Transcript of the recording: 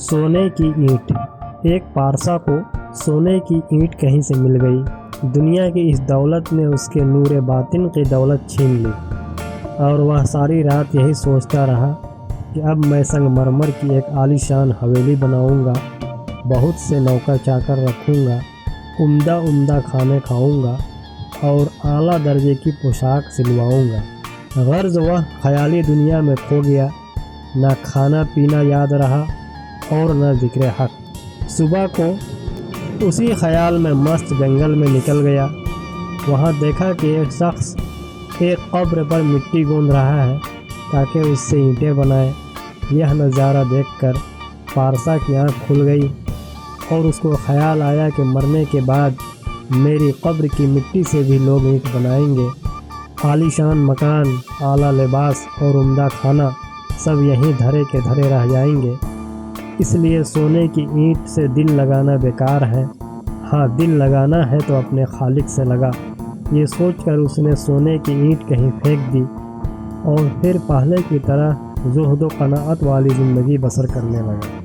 सोने की ईंट। एक पारसा को सोने की ईंट कहीं से मिल गई। दुनिया की इस दौलत ने उसके नूर बातिन की दौलत छीन ली और वह सारी रात यही सोचता रहा कि अब मैं संगमरमर की एक आलीशान हवेली बनाऊंगा, बहुत से नौकर चाकर रखूंगा, उम्दा उम्दा खाने खाऊंगा और आला दर्जे की पोशाक सिलवाऊंगा। गर्ज वह ख़याली दुनिया में खो गया, न खाना पीना याद रहा और न ज़िक्र हक। सुबह को उसी ख़याल में मस्त जंगल में निकल गया। वहाँ देखा कि एक शख्स एक कब्र पर मिट्टी गूंद रहा है ताकि उससे ईंटें बनाए। यह नज़ारा देखकर पारसा की आँख खुल गई और उसको ख़याल आया कि मरने के बाद मेरी कब्र की मिट्टी से भी लोग ईंट बनाएंगे। आलीशान मकान, आला लिबास और उम्दा खाना सब यहीं धरे के धरे रह जाएंगे। इसलिए सोने की ईंट से दिल लगाना बेकार है। हाँ, दिल लगाना है तो अपने खालिक से लगा। ये सोचकर उसने सोने की ईंट कहीं फेंक दी और फिर पहले की तरह ज़ुहद व क़नाअत वाली ज़िंदगी बसर करने लगा।